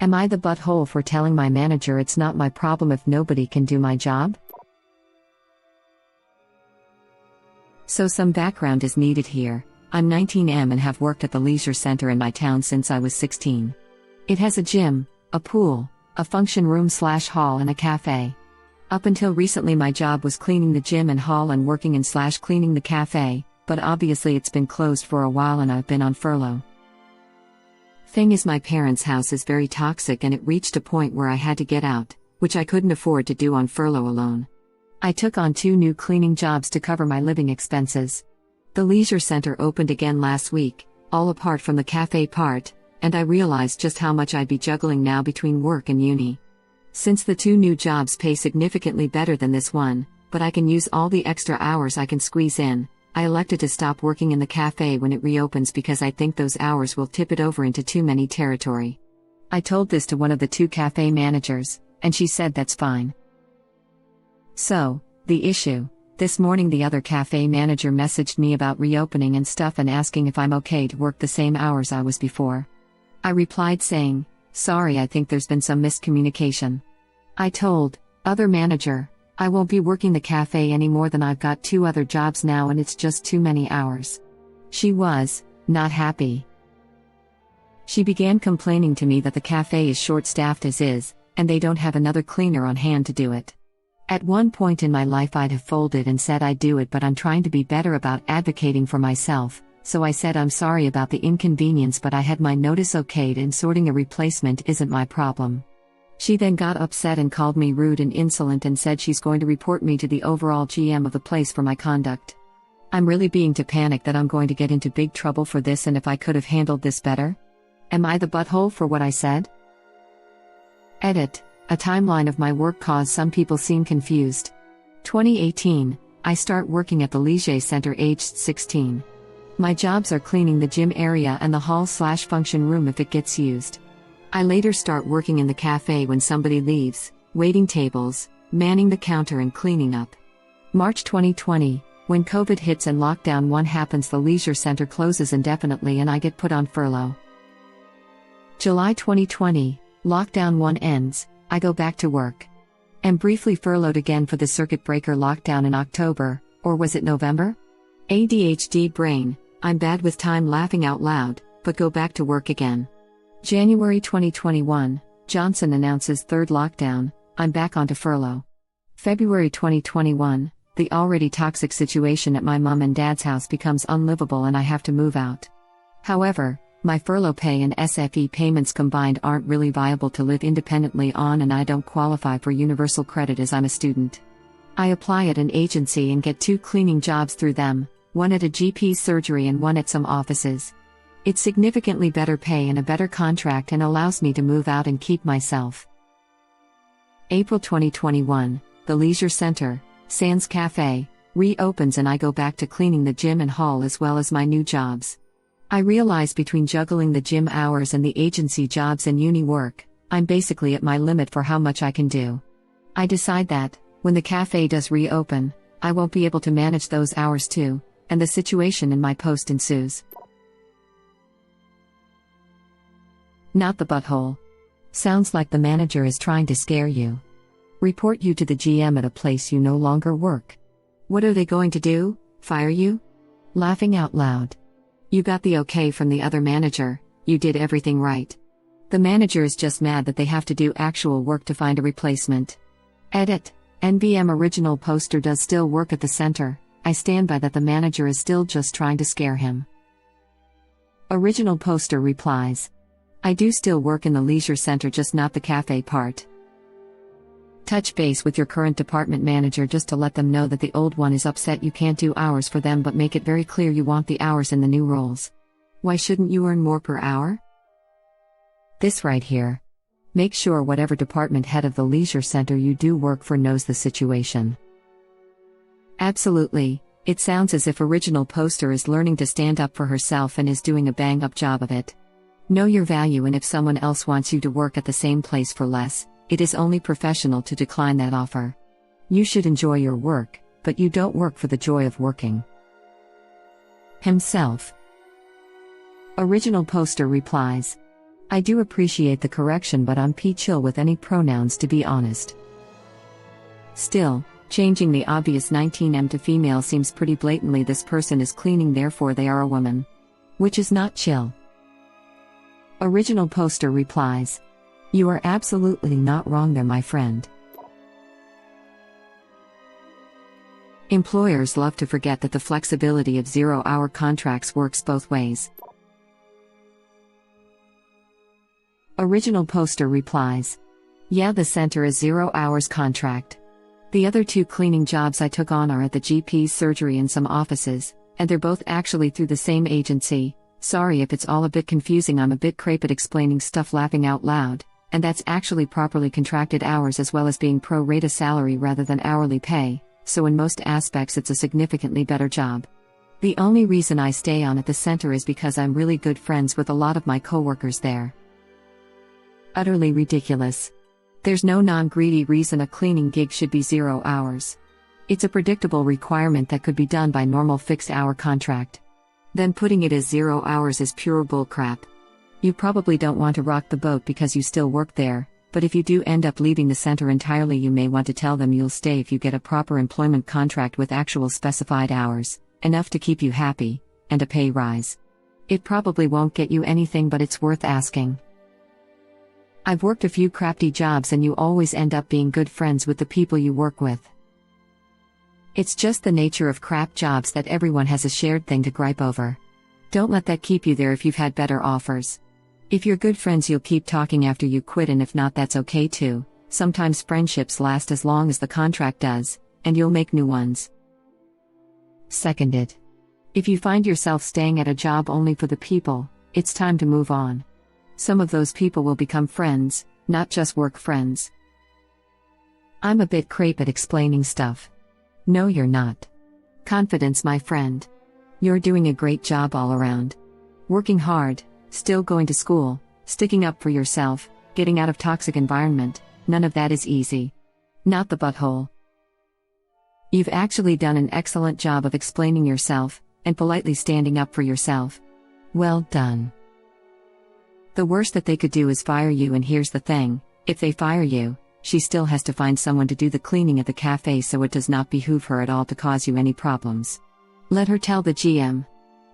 Am I the butthole for telling my manager it's not my problem if nobody can do my job? So some background is needed here. I'm 19M and have worked at the leisure center in my town since I was 16. It has a gym, a pool, a function room/hall and a cafe. Up until recently my job was cleaning the gym and hall and working in/cleaning the cafe, but obviously it's been closed for a while and I've been on furlough. Thing is, my parents' house is very toxic and it reached a point where I had to get out, which I couldn't afford to do on furlough alone. I took on 2 new cleaning jobs to cover my living expenses. The leisure center opened again last week, all apart from the cafe part, and I realized just how much I'd be juggling now between work and uni. Since the 2 new jobs pay significantly better than this one, but I can use all the extra hours I can squeeze in, I elected to stop working in the cafe when it reopens because I think those hours will tip it over into too many territory. I told this to one of the 2 cafe managers, and she said that's fine. So, the issue. This morning the other cafe manager messaged me about reopening and stuff and asking if I'm okay to work the same hours I was before. I replied saying, sorry, I think there's been some miscommunication. I told other manager, I won't be working the cafe any more than I've got 2 other jobs now and it's just too many hours. She was not happy. She began complaining to me that the cafe is short-staffed as is, and they don't have another cleaner on hand to do it. At one point in my life I'd have folded and said I'd do it, but I'm trying to be better about advocating for myself, so I said I'm sorry about the inconvenience but I had my notice okayed and sorting a replacement isn't my problem. She then got upset and called me rude and insolent and said she's going to report me to the overall GM of the place for my conduct. I'm really beginning to panic that I'm going to get into big trouble for this, and if I could have handled this better? Am I the butthole for what I said? Edit. A timeline of my work caused some people seem confused. 2018, I start working at the leisure center aged 16. My jobs are cleaning the gym area and the hall/function room if it gets used. I later start working in the cafe when somebody leaves, waiting tables, manning the counter and cleaning up. March 2020, when COVID hits and lockdown 1 happens, the leisure center closes indefinitely and I get put on furlough. July 2020, lockdown 1 ends, I go back to work. Am briefly furloughed again for the circuit breaker lockdown in October, or was it November? ADHD brain, I'm bad with time laughing out loud, but go back to work again. January 2021, Johnson announces 3rd lockdown, I'm back onto furlough. February 2021, the already toxic situation at my mom and dad's house becomes unlivable and I have to move out. However, my furlough pay and SFE payments combined aren't really viable to live independently on, and I don't qualify for universal credit as I'm a student. I apply at an agency and get 2 cleaning jobs through them, one at a GP surgery and one at some offices. It's significantly better pay and a better contract and allows me to move out and keep myself. April 2021, the leisure center, Sands Cafe, reopens and I go back to cleaning the gym and hall as well as my new jobs. I realize between juggling the gym hours and the agency jobs and uni work, I'm basically at my limit for how much I can do. I decide that, when the cafe does reopen, I won't be able to manage those hours too, and the situation in my post ensues. Not the butthole. Sounds like the manager is trying to scare you. Report you to the GM at a place you no longer work. What are they going to do? Fire you? Laughing out loud. You got the okay from the other manager, you did everything right. The manager is just mad that they have to do actual work to find a replacement. Edit. NBM original poster does still work at the center, I stand by that. The manager is still just trying to scare him. Original poster replies. I do still work in the leisure center, just not the cafe part. Touch base with your current department manager just to let them know that the old one is upset you can't do hours for them, but make it very clear you want the hours in the new roles. Why shouldn't you earn more per hour? This right here. Make sure whatever department head of the leisure center you do work for knows the situation. Absolutely, it sounds as if original poster is learning to stand up for herself and is doing a bang-up job of it. Know your value, and if someone else wants you to work at the same place for less, it is only professional to decline that offer. You should enjoy your work, but you don't work for the joy of working. Himself. Original poster replies. I do appreciate the correction, but I'm chill with any pronouns, to be honest. Still, changing the obvious 19M to female seems pretty blatantly this person is cleaning, therefore they are a woman. Which is not chill. Original poster replies. You are absolutely not wrong there, my friend. Employers love to forget that the flexibility of 0-hour contracts works both ways. Original poster replies. Yeah, the center is 0 hours contract. The other 2 cleaning jobs I took on are at the GP's surgery and some offices, and they're both actually through the same agency. Sorry if it's all a bit confusing, I'm a bit crap at explaining stuff laughing out loud, and that's actually properly contracted hours as well as being pro rata salary rather than hourly pay, so in most aspects it's a significantly better job. The only reason I stay on at the center is because I'm really good friends with a lot of my coworkers there. Utterly ridiculous. There's no non-greedy reason a cleaning gig should be 0 hours. It's a predictable requirement that could be done by normal fixed-hour contract. Then putting it as 0 hours is pure bullcrap. You probably don't want to rock the boat because you still work there, but if you do end up leaving the center entirely, you may want to tell them you'll stay if you get a proper employment contract with actual specified hours, enough to keep you happy, and a pay rise. It probably won't get you anything, but it's worth asking. I've worked a few crafty jobs and you always end up being good friends with the people you work with. It's just the nature of crap jobs that everyone has a shared thing to gripe over. Don't let that keep you there if you've had better offers. If you're good friends, you'll keep talking after you quit, and if not, that's okay too. Sometimes friendships last as long as the contract does, and you'll make new ones. Seconded. If you find yourself staying at a job only for the people, it's time to move on. Some of those people will become friends, not just work friends. I'm a bit crap at explaining stuff. No, you're not. Confidence, my friend. You're doing a great job all around. Working hard, still going to school, sticking up for yourself, getting out of toxic environment, none of that is easy. Not the butthole. You've actually done an excellent job of explaining yourself, and politely standing up for yourself. Well done. The worst that they could do is fire you, and here's the thing, if they fire you, she still has to find someone to do the cleaning at the cafe, so it does not behoove her at all to cause you any problems. Let her tell the GM.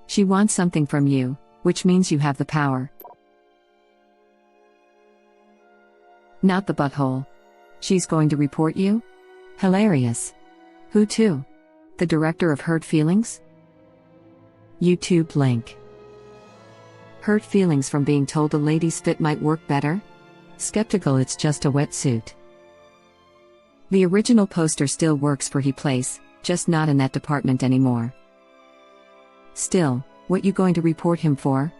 She wants something from you, which means you have the power. Not the butthole. She's going to report you? Hilarious. Who to? The director of Hurt Feelings? YouTube link. Hurt feelings from being told a lady's fit might work better? Skeptical it's just a wetsuit. The original poster still works for he place, just not in that department anymore. Still, what you going to report him for?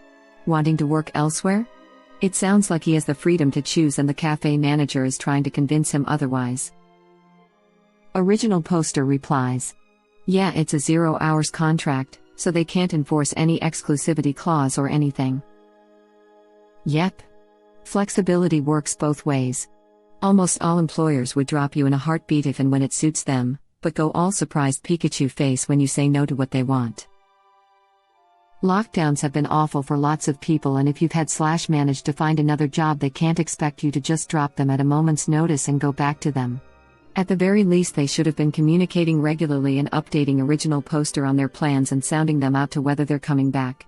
Wanting to work elsewhere? It sounds like he has the freedom to choose and the cafe manager is trying to convince him otherwise. Original poster replies. Yeah, it's a 0 hours contract, so they can't enforce any exclusivity clause or anything. Yep. Flexibility works both ways. Almost all employers would drop you in a heartbeat if and when it suits them, but go all surprised Pikachu face when you say no to what they want. Lockdowns have been awful for lots of people, and if you've had / managed to find another job, they can't expect you to just drop them at a moment's notice and go back to them. At the very least, they should have been communicating regularly and updating original poster on their plans and sounding them out to whether they're coming back.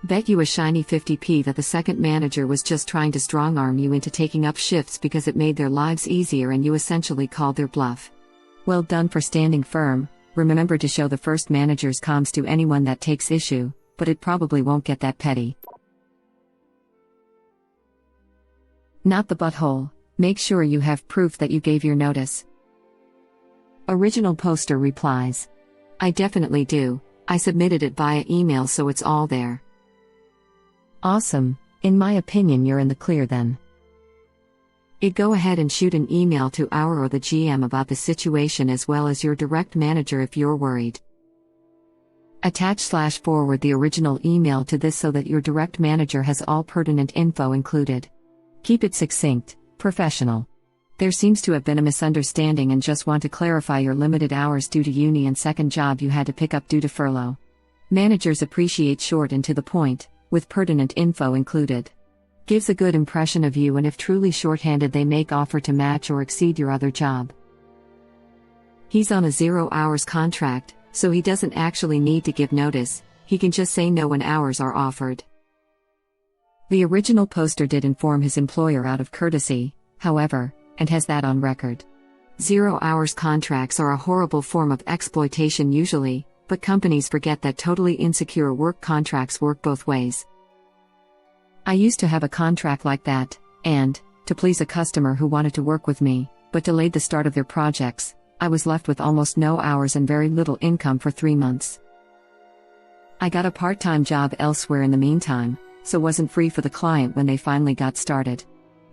Bet you a shiny 50p that the second manager was just trying to strong-arm you into taking up shifts because it made their lives easier and you essentially called their bluff. Well done for standing firm. Remember to show the first manager's comms to anyone that takes issue, but it probably won't get that petty. Not the butthole. Make sure you have proof that you gave your notice. Original poster replies. I definitely do. I submitted it via email, so it's all there. Awesome. In my opinion, you're in the clear then. Go ahead and shoot an email to our or the GM about the situation, as well as your direct manager if you're worried. Attach / forward the original email to this so that your direct manager has all pertinent info included. Keep it succinct, professional. There seems to have been a misunderstanding and just want to clarify your limited hours due to uni and second job you had to pick up due to furlough. Managers appreciate short and to the point, with pertinent info included. Gives a good impression of you, and if truly shorthanded they make offer to match or exceed your other job. He's on a 0 hours contract, so he doesn't actually need to give notice, he can just say no when hours are offered. The original poster did inform his employer out of courtesy, however, and has that on record. 0 hours contracts are a horrible form of exploitation usually, but companies forget that totally insecure work contracts work both ways. I used to have a contract like that, and, to please a customer who wanted to work with me, but delayed the start of their projects, I was left with almost no hours and very little income for 3 months. I got a part-time job elsewhere in the meantime, so wasn't free for the client when they finally got started.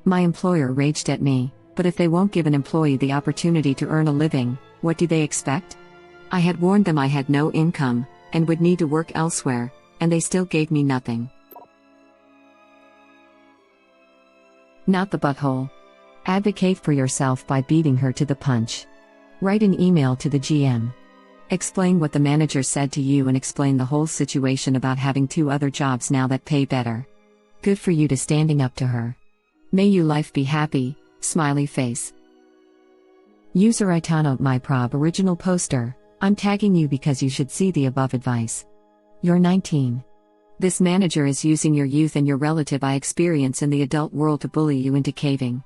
My employer raged at me, but if they won't give an employee the opportunity to earn a living, what do they expect? I had warned them I had no income, and would need to work elsewhere, and they still gave me nothing. Not the butthole. Advocate for yourself by beating her to the punch. Write an email to the GM. Explain what the manager said to you and explain the whole situation about having 2 other jobs now that pay better. Good for you to standing up to her. May you life be happy, smiley face. User AITA my prob original poster, I'm tagging you because you should see the above advice. You're 19. This manager is using your youth and your relative experience in the adult world to bully you into caving.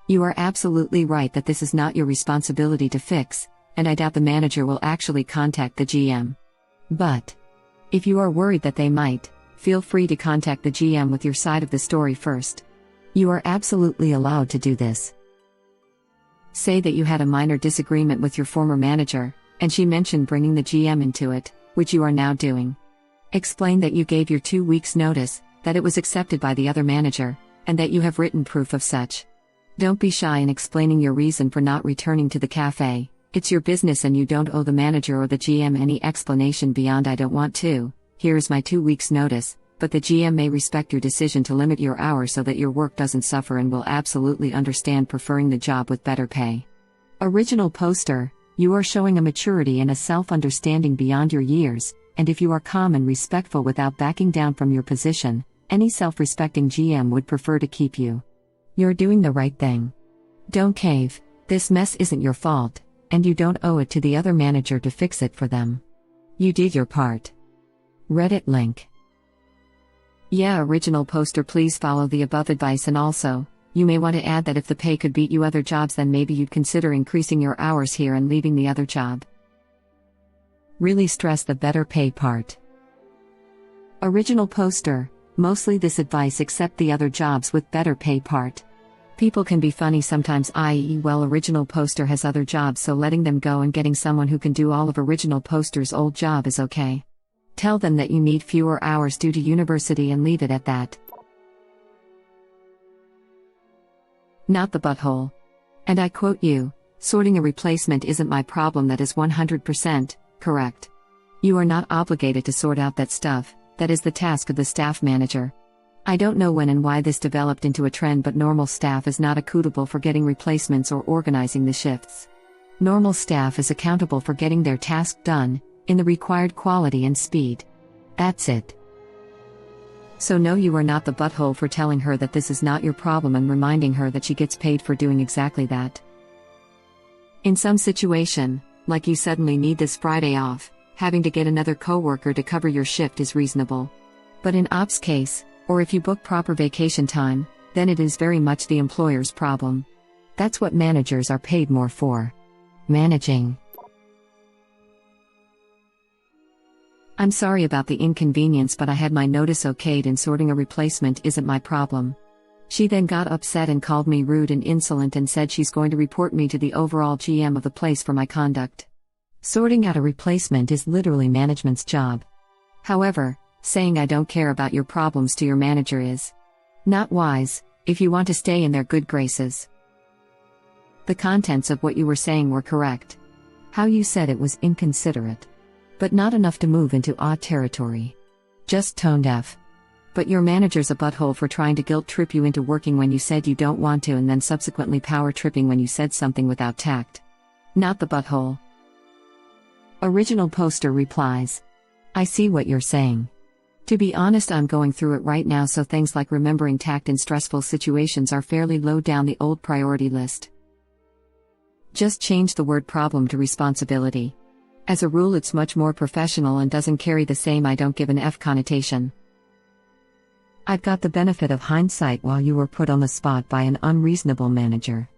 You are absolutely right that this is not your responsibility to fix, and I doubt the manager will actually contact the GM. But if you are worried that they might, feel free to contact the GM with your side of the story first. You are absolutely allowed to do this. Say that you had a minor disagreement with your former manager, and she mentioned bringing the GM into it, which you are now doing. Explain that you gave your 2 weeks' notice, that it was accepted by the other manager, and that you have written proof of such. Don't be shy in explaining your reason for not returning to the cafe. It's your business and you don't owe the manager or the GM any explanation beyond "I don't want to, here is my 2 weeks' notice," but the GM may respect your decision to limit your hours so that your work doesn't suffer and will absolutely understand preferring the job with better pay. Original poster, you are showing a maturity and a self-understanding beyond your years, and if you are calm and respectful without backing down from your position, any self-respecting GM would prefer to keep you. You're doing the right thing. Don't cave, this mess isn't your fault, and you don't owe it to the other manager to fix it for them. You did your part. Reddit link. Yeah, original poster, please follow the above advice, and also, you may want to add that if the pay could beat you other jobs, then maybe you'd consider increasing your hours here and leaving the other job. Really stress the better pay part. Original poster, mostly this advice except the other jobs with better pay part. People can be funny sometimes, i.e. well, original poster has other jobs, so letting them go and getting someone who can do all of original poster's old job is okay. Tell them that you need fewer hours due to university and leave it at that. Not the butthole. And I quote you, sorting a replacement isn't my problem. That is 100% correct. You are not obligated to sort out that stuff, that is the task of the staff manager. I don't know when and why this developed into a trend, but normal staff is not accountable for getting replacements or organizing the shifts. Normal staff is accountable for getting their task done, in the required quality and speed. That's it. So no, you are not the butthole for telling her that this is not your problem and reminding her that she gets paid for doing exactly that. In some situation, like you suddenly need this Friday off, having to get another coworker to cover your shift is reasonable. But in ops case, or if you book proper vacation time, then it is very much the employer's problem. That's what managers are paid more for. Managing. I'm sorry about the inconvenience, but I had my notice okayed and sorting a replacement isn't my problem. She then got upset and called me rude and insolent and said she's going to report me to the overall GM of the place for my conduct. Sorting out a replacement is literally management's job. However, saying "I don't care about your problems" to your manager is not wise, if you want to stay in their good graces. The contents of what you were saying were correct. How you said it was inconsiderate. But not enough to move into odd territory. Just tone deaf. But your manager's a butthole for trying to guilt trip you into working when you said you don't want to, and then subsequently power tripping when you said something without tact. Not the butthole. Original poster replies. I see what you're saying. To be honest, I'm going through it right now, so things like remembering tact in stressful situations are fairly low down the old priority list. Just change the word problem to responsibility. As a rule, it's much more professional and doesn't carry the same I don't give an F connotation. I've got the benefit of hindsight while you were put on the spot by an unreasonable manager.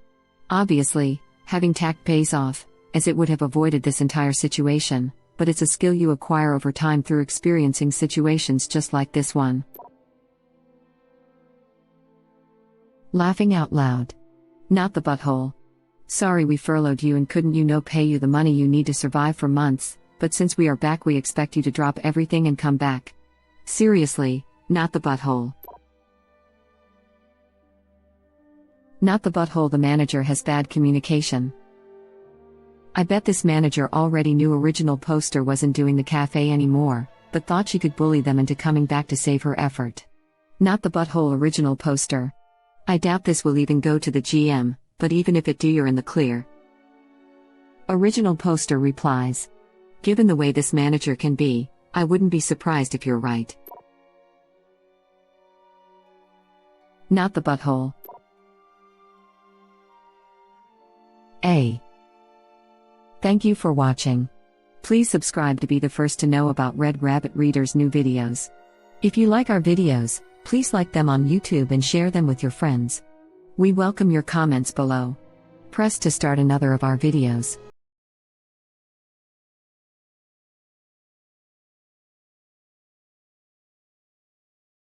Obviously, having tact pays off, as it would have avoided this entire situation, but it's a skill you acquire over time through experiencing situations just like this one. Laughing out loud. Not the butthole. Sorry we furloughed you and couldn't pay you the money you need to survive for months, but since we are back we expect you to drop everything and come back. Seriously, not the butthole. Not the butthole. The manager has bad communication. I bet this manager already knew original poster wasn't doing the cafe anymore, but thought she could bully them into coming back to save her effort. Not the butthole. Original poster. I doubt this will even go to the GM, but even if it do, you're in the clear. Original poster replies. Given the way this manager can be, I wouldn't be surprised if you're right. Not the butthole. Thank you for watching. Please subscribe to be the first to know about Red Rabbit Reader's new videos. If you like our videos, please like them on YouTube and share them with your friends. We welcome your comments below. Press to start another of our videos.